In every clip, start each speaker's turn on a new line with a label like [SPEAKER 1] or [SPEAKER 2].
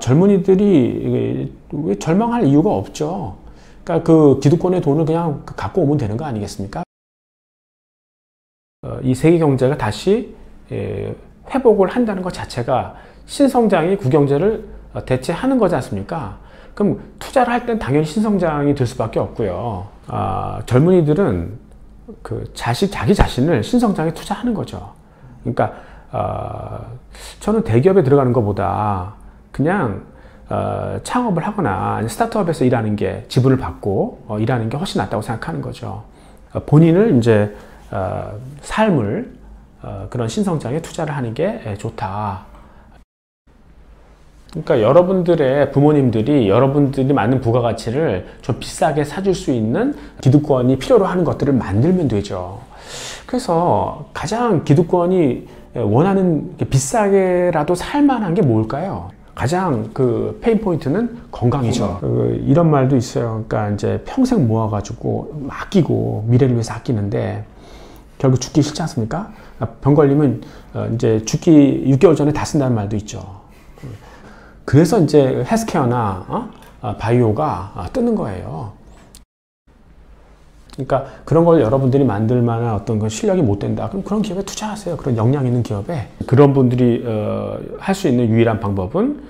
[SPEAKER 1] 젊은이들이 왜 절망할 이유가 없죠. 그러니까 그 기득권의 돈을 그냥 갖고 오면 되는 거 아니겠습니까? 이 세계 경제가 다시 회복을 한다는 것 자체가 신성장이 구경제를 대체하는 거지 않습니까? 그럼 투자를 할 땐 당연히 신성장이 될 수밖에 없고요. 젊은이들은 자기 자신을 신성장에 투자하는 거죠. 그러니까 저는 대기업에 들어가는 것보다 그냥 창업을 하거나 스타트업에서 일하는 게 지분을 받고 일하는 게 훨씬 낫다고 생각하는 거죠. 본인을 이제 삶을 그런 신성장에 투자를 하는 게 좋다. 그러니까 여러분들의 부모님들이 여러분들이 맞는 부가가치를 좀 비싸게 사줄 수 있는 기득권이 필요로 하는 것들을 만들면 되죠. 그래서 가장 기득권이 원하는 비싸게라도 살만한 게 뭘까요? 가장 페인 포인트는 건강이죠. 이런 말도 있어요. 그러니까 이제 평생 모아가지고 아끼고 미래를 위해서 아끼는데 결국 죽기 싫지 않습니까? 병 걸리면 이제 죽기 6개월 전에 다 쓴다는 말도 있죠. 그래서 이제 헬스케어나 바이오가 뜨는 거예요. 그러니까 그런 걸 여러분들이 만들 만한 어떤 그 실력이 못 된다. 그럼 그런 기업에 투자하세요. 그런 역량 있는 기업에. 그런 분들이 할 수 있는 유일한 방법은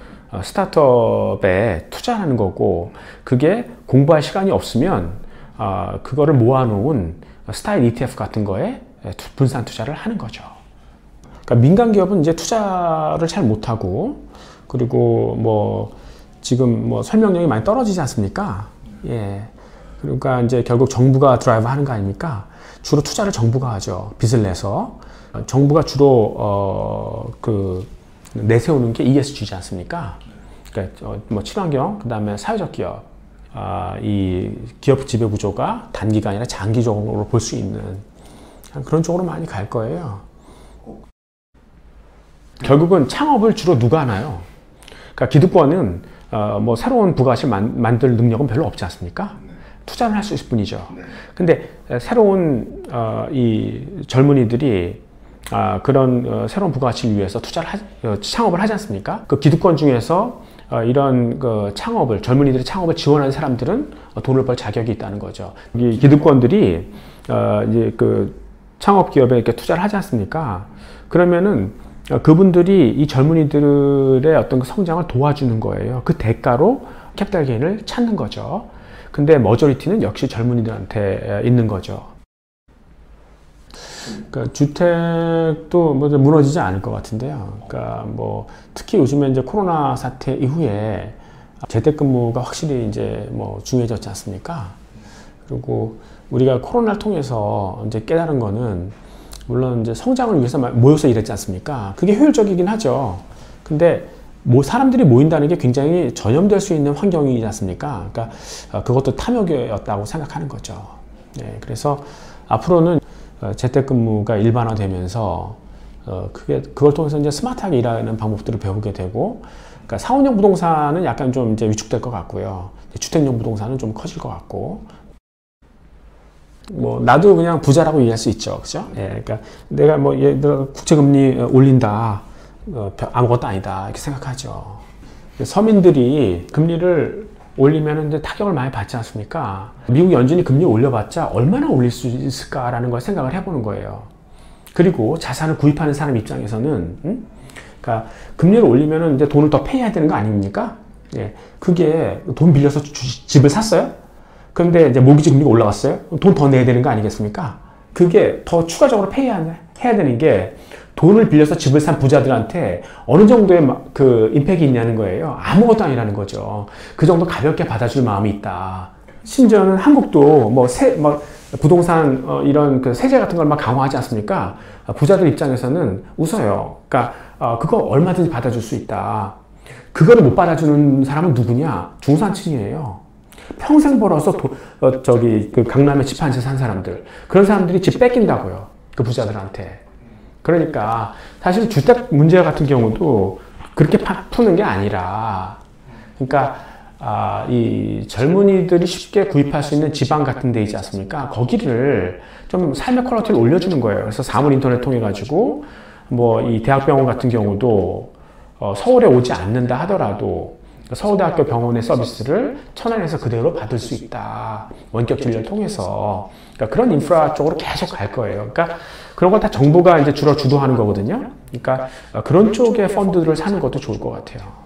[SPEAKER 1] 스타트업에 투자하는 거고, 그게 공부할 시간이 없으면 그거를 모아놓은 스타일 ETF 같은 거에 분산 투자를 하는 거죠. 그러니까 민간 기업은 이제 투자를 잘 못하고, 그리고 뭐 지금 뭐 설명력이 많이 떨어지지 않습니까? 예. 그러니까 이제 결국 정부가 드라이브 하는 거 아닙니까? 주로 투자를 정부가 하죠. 빚을 내서. 정부가 주로 내세우는 게 ESG지 않습니까? 그러니까 뭐 친환경, 그 다음에 사회적 기업. 이 기업 지배 구조가 단기간이나 장기적으로 볼 수 있는 그런 쪽으로 많이 갈 거예요. 결국은 창업을 주로 누가 하나요? 그러니까 기득권은 뭐 새로운 부가가치를 만들 능력은 별로 없지 않습니까? 투자를 할 수 있을 뿐이죠. 근데 새로운 이 젊은이들이 그런 새로운 부가가치를 위해서 창업을 하지 않습니까? 그 기득권 중에서 이런 창업을, 젊은이들의 창업을 지원하는 사람들은 돈을 벌 자격이 있다는 거죠. 이 기득권들이 이제 창업 기업에 이렇게 투자를 하지 않습니까? 그러면은 그분들이 이 젊은이들의 어떤 성장을 도와주는 거예요. 그 대가로 캐피탈 게인을 찾는 거죠. 근데 머저리티는 역시 젊은이들한테 있는 거죠. 그러니까 주택도 뭐 무너지지 않을 것 같은데요. 그러니까 뭐 특히 요즘에 이제 코로나 사태 이후에 재택근무가 확실히 이제 뭐 중요해졌지 않습니까? 그리고 우리가 코로나를 통해서 이제 깨달은 거는, 물론 이제 성장을 위해서 모여서 일했지 않습니까? 그게 효율적이긴 하죠. 근데 사람들이 모인다는 게 굉장히 전염될 수 있는 환경이지 않습니까? 그러니까 그것도 탐욕이었다고 생각하는 거죠. 네, 그래서 앞으로는 재택근무가 일반화되면서 그걸 통해서 이제 스마트하게 일하는 방법들을 배우게 되고, 그러니까 사원형 부동산은 약간 좀 이제 위축될 것 같고요. 주택용 부동산은 좀 커질 것 같고. 뭐 나도 그냥 부자라고 이해할 수 있죠, 그죠? 예, 그러니까 내가 뭐 예를 들어 국채금리 올린다, 아무것도 아니다 이렇게 생각하죠. 서민들이 금리를 올리면 이제 타격을 많이 받지 않습니까? 미국 연준이 금리 올려봤자 얼마나 올릴 수 있을까라는 걸 생각을 해보는 거예요. 그리고 자산을 구입하는 사람 입장에서는, 그러니까 금리를 올리면 이제 돈을 더 페이해야 되는 거 아닙니까? 예, 그게 돈 빌려서 집을 샀어요? 그런데 이제 모기지 금리가 올라갔어요? 돈 더 내야 되는 거 아니겠습니까? 그게 더 추가적으로 해야 되는 게, 돈을 빌려서 집을 산 부자들한테 어느 정도의 임팩이 있냐는 거예요. 아무것도 아니라는 거죠. 그 정도 가볍게 받아줄 마음이 있다. 심지어는 한국도 뭐 부동산 이런 세제 같은 걸 막 강화하지 않습니까? 부자들 입장에서는 웃어요. 그러니까 그거 얼마든지 받아줄 수 있다. 그거를 못 받아주는 사람은 누구냐? 중산층이에요. 평생 벌어서 강남에 집 한 채 산 사람들, 그런 사람들이 집 뺏긴다고요, 그 부자들한테. 그러니까 사실 주택 문제 같은 경우도 그렇게 푸는 게 아니라, 그러니까 이 젊은이들이 쉽게 구입할 수 있는 지방 같은 데 있지 않습니까? 거기를 좀 삶의 퀄리티를 올려주는 거예요. 그래서 사물 인터넷 통해 가지고 뭐 이 대학병원 같은 경우도 서울에 오지 않는다 하더라도 서울대학교 병원의 서비스를 천안에서 그대로 받을 수 있다. 원격 진료를 통해서. 그러니까 그런 인프라 쪽으로 계속 갈 거예요. 그러니까 그런 건 다 정부가 이제 주로 주도하는 거거든요. 그러니까 그런 쪽의 펀드를 사는 것도 좋을 것 같아요.